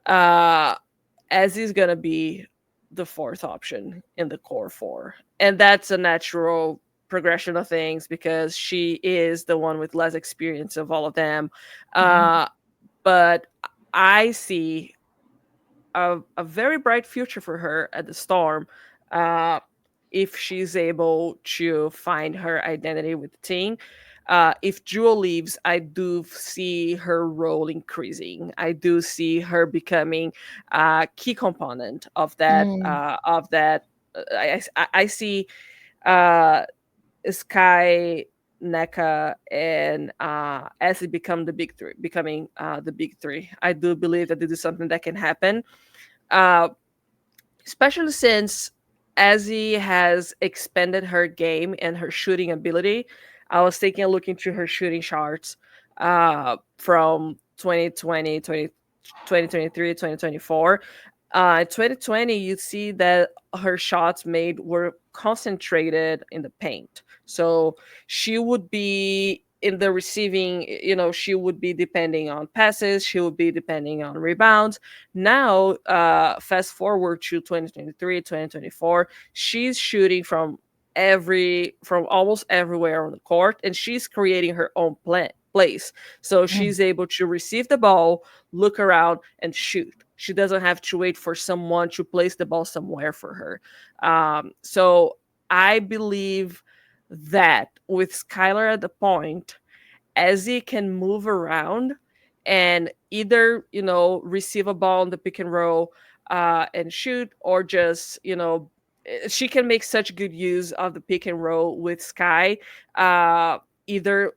as is going to be the fourth option in the core four. And that's a natural progression of things because she is the one with less experience of all of them. mhm. Uh, but I see a very bright future for her at the Storm uh, if she's able to find her identity with the team. If Jewel leaves, I do see her role increasing. I do see her becoming a key component of that. Mm, I see uh, Sky, NECA, and as it become the big three, becoming the big three. I do believe that this is something that can happen, uh, especially since Ezi has expanded her game and her shooting ability. I was taking a look into her shooting charts from 2020, 2023, 2024. 2020, you see that her shots made were concentrated in the paint. So she would be in the receiving, she would be depending on passes, she would be depending on rebounds. Now, fast forward to 2023, 2024, she's shooting from almost everywhere on the court, and she's creating her own place. So mm, she's able to receive the ball, look around, and shoot. She doesn't have to wait for someone to place the ball somewhere for her. So I believe that with Skylar at the point, Ezzy can move around and either, receive a ball in the pick and roll and shoot, or just, she can make such good use of the pick and roll with Sky, either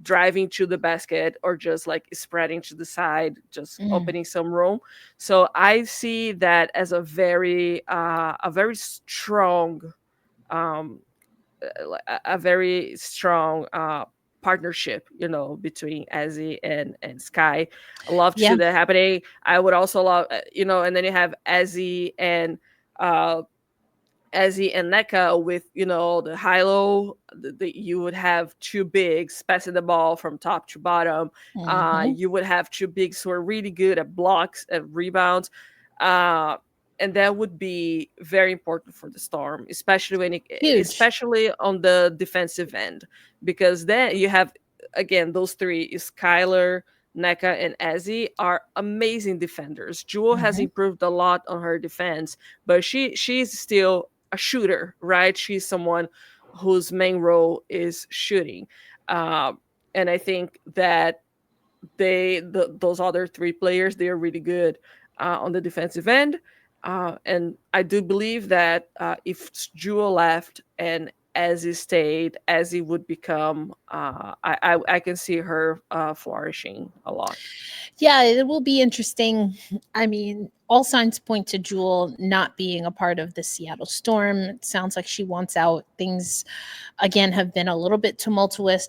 driving to the basket or just like spreading to the side, just mm. opening some room. So I see that as a very strong um a very strong partnership, between Ezzy and Sky. I love to see Yeah. that happening. I would also love, and then you have uh Ezi and NECA with, the high low. You would have two bigs passing the ball from top to bottom. Hmm. You would have two bigs who are really good at blocks and rebounds. Uh, and that would be very important for the Storm, especially Huge. especially on the defensive end, because then you have, again, those three: Skylar, NECA, and Ezi are amazing defenders. Jewel has Hmm. improved a lot on her defense, but she's still a shooter, right? She's someone whose main role is shooting. Um, and I think that those other three players, they are really good on the defensive end. And I do believe that if Jewel left and as he stayed, as he would become, I can see her flourishing a lot. Yeah, it will be interesting. I mean, all signs point to Jewel not being a part of the Seattle Storm. It sounds like she wants out. Things again have been a little bit tumultuous,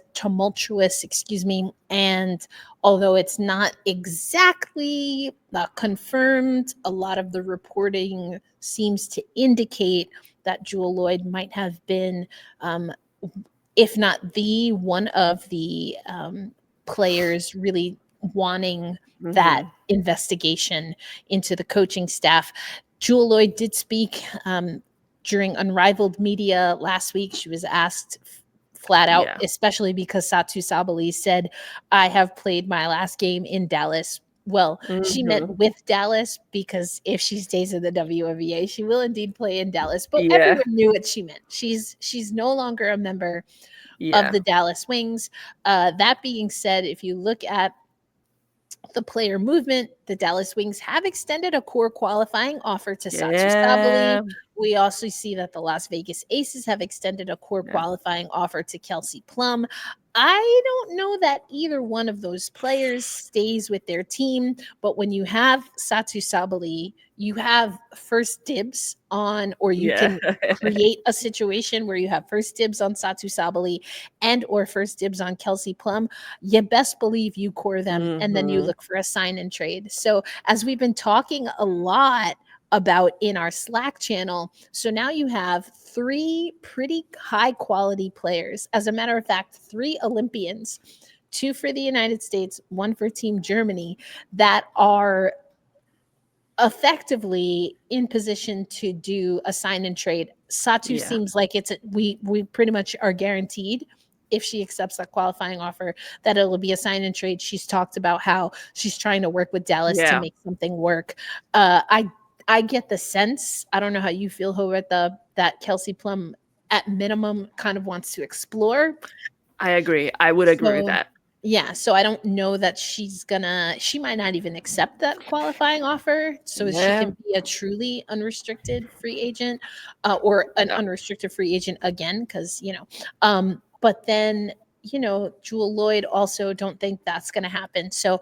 excuse me. And although it's not exactly confirmed, a lot of the reporting seems to indicate that Jewel Lloyd might have been, um, if not the one of the players really wanting that Hmm. investigation into the coaching staff. Jewel Lloyd did speak during Unrivaled Media last week. She was asked flat out, Yeah. especially because Satu Sabali said, I have played my last game in Dallas. Well, she meant Hmm. with Dallas because if she stays in the WNBA, she will indeed play in Dallas. But Yeah. everyone knew what she meant. She's no longer a member of Yeah. the Dallas Wings. That being said, if you look at the player movement, the Dallas Wings have extended a core qualifying offer to Satu Yeah. Sabali. We also see that the Las Vegas Aces have extended a core Yeah. qualifying offer to Kelsey Plum. I don't know that either one of those players stays with their team, but when you have Satu Sabali, you have first dibs on, or you Yeah. can create a situation where you have first dibs on Satu Sabali and or first dibs on Kelsey Plum. You best believe you core them and then you Hmm. look for a sign and trade. So, as we've been talking a lot about in our Slack channel, so now you have three pretty high quality players. As a matter of fact, three Olympians, two for the United States, one for Team Germany, that are effectively in position to do a sign and trade. Satu Yeah. seems like we pretty much are guaranteed if she accepts that qualifying offer that it'll be a sign and trade. She's talked about how she's trying to work with Dallas to Yeah. make something work. I get the sense. I don't know how you feel, Howard, that Kelsey Plum at minimum kind of wants to explore. I agree. I would agree with So that. yeah, so I don't know that she might not even accept that qualifying offer so she Yeah. can be a truly unrestricted free agent, or an Yeah. unrestricted free agent again, because but then Jewel Lloyd also don't think that's going to happen. So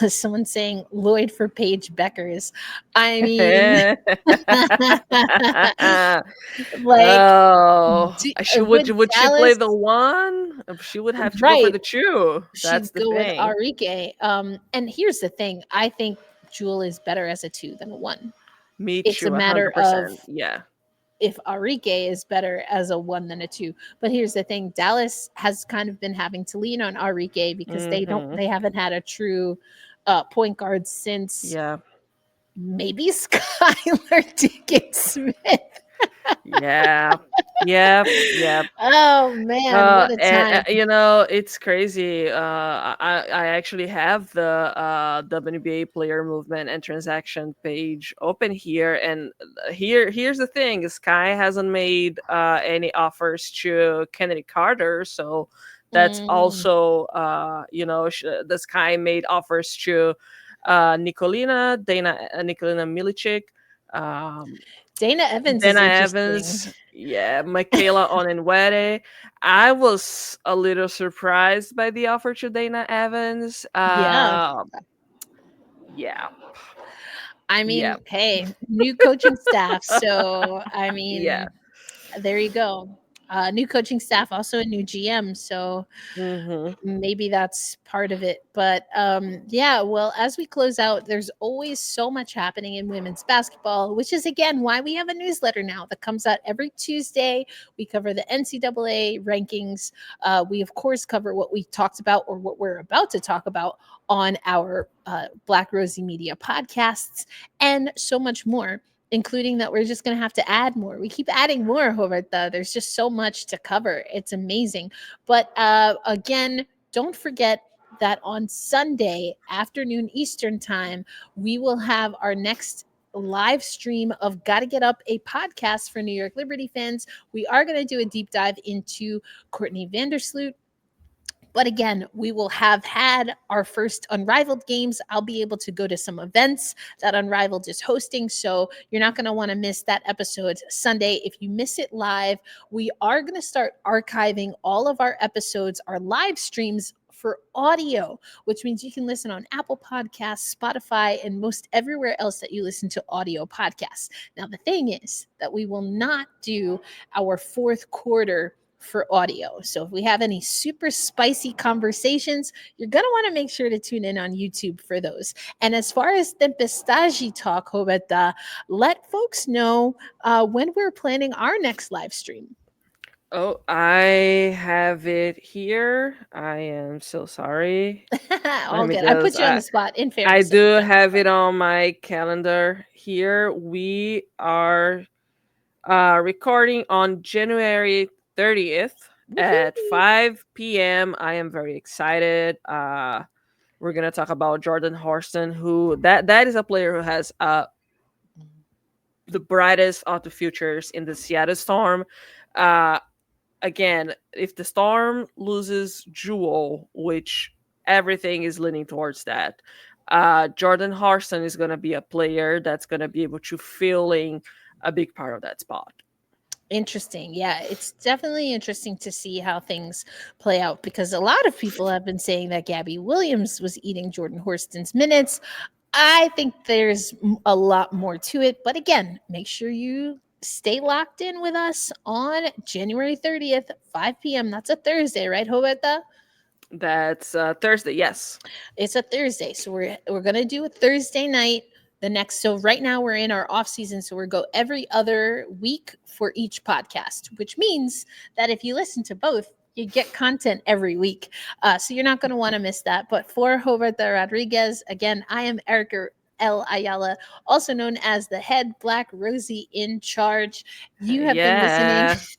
someone's saying Lloyd for Paige Beckers. I mean, like, Oh, would would she play Dallas, the one? She would have to go for right? the two. That's She'd the go with thing. Arike. And here's the thing: I think Jewel is better as a 2 than a 1. Me It's a too, matter of 100%. Yeah. if Arike is better as a 1 than a 2. But here's the thing: Dallas has kind of been having to lean on Arike because Hmm. they haven't had a true point guard since Yeah. maybe Skylar Dickens Smith. Yeah. Yep. Yep. Oh man, what a time! It's crazy. I actually have the WNBA player movement and transaction page open here, and here's the thing: Sky hasn't made any offers to Kennedy Carter, so that's Mm. also the Sky made offers to Nicolina Milicic. Um, Dana Evans is Dana interesting. Evans, yeah, Michaela Onenwere. I was a little surprised by the offer to Dana Evans. Yeah. Yeah, I yeah, mean, hey, new coaching staff. So, I yeah. mean, there you go. New coaching staff, also a new GM. So Hmm. maybe that's part of it. But yeah, well, as we close out, there's always so much happening in women's basketball, which is again why we have a newsletter now that comes out every Tuesday. We cover the NCAA rankings. We, of course, cover what we talked about or what we're about to talk about on our Black Rosie Media podcasts, and so much more, including that we're just going to have to add more. We keep adding more, Roberta. There's just so much to cover. It's amazing. But again, don't forget that on Sunday afternoon Eastern time, we will have our next live stream of Gotta Get Up, a podcast for New York Liberty fans. We are going to do a deep dive into Courtney Vandersloot. But again, we will have had our first Unrivaled games. I'll be able to go to some events that Unrivaled is hosting. So you're not going to want to miss that episode Sunday. If you miss it live, we are going to start archiving all of our episodes, our live streams for audio, which means you can listen on Apple Podcasts, Spotify, and most everywhere else that you listen to audio podcasts. Now, the thing is that we will not do our fourth quarter for audio. So if we have any super spicy conversations, you're going to want to make sure to tune in on YouTube for those. And as far as the Tempestagi talk, Roberta, let folks know when we're planning our next live stream. Oh, I have it here. I am so sorry. Let All me good. I just. put you on the spot. In I fairness, I do put you on the have spot. it on my calendar here. We are recording on January 30th at Woohoo. 5 p.m. I am very excited. We're gonna talk about Jordan Horston, who that is a player who has the brightest of the futures in the Seattle Storm. Uh, Again, if the Storm loses Jewel, which everything is leaning towards that, Jordan Horston is gonna be a player that's gonna be able to fill in a big part of that spot. Interesting. Yeah, it's definitely interesting to see how things play out because a lot of people have been saying that Gabby Williams was eating Jordan Horston's minutes. I think there's a lot more to it. But again, make sure you stay locked in with us on January 30th, 5 p.m. That's a Thursday, right, Roberta? That's Thursday. Yes. It's a Thursday. So we're gonna do a Thursday night. The next, so right now we're in our off season, so we go every other week for each podcast, which means that if you listen to both, you get content every week. So you're not going to want to miss that. But for Roberta Rodriguez, again, I am Erica L. Ayala, also known as the head Black Rosie in charge. You have been listening.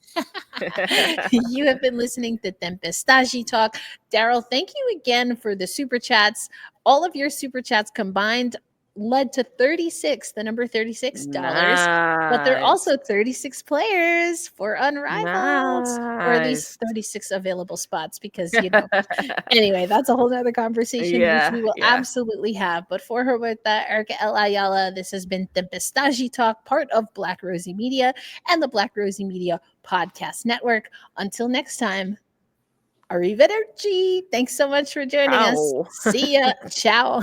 Yeah. You have been listening to Tempestagi Talk. Daryl, thank you again for the super chats. All of your super chats combined led to 36, the number $36. But there are Nice. also 36 players for Unrivaled, or at least Nice. 36 available spots because, anyway, that's a whole other conversation, which Yeah, we will yeah. absolutely have. But for Roberta, Erica El Ayala, this has been Tempestagi Talk, part of Black Rosie Media and the Black Rosie Media Podcast Network. Until next time, arrivederci. Thanks so much for joining us. Ow. See ya. Ciao.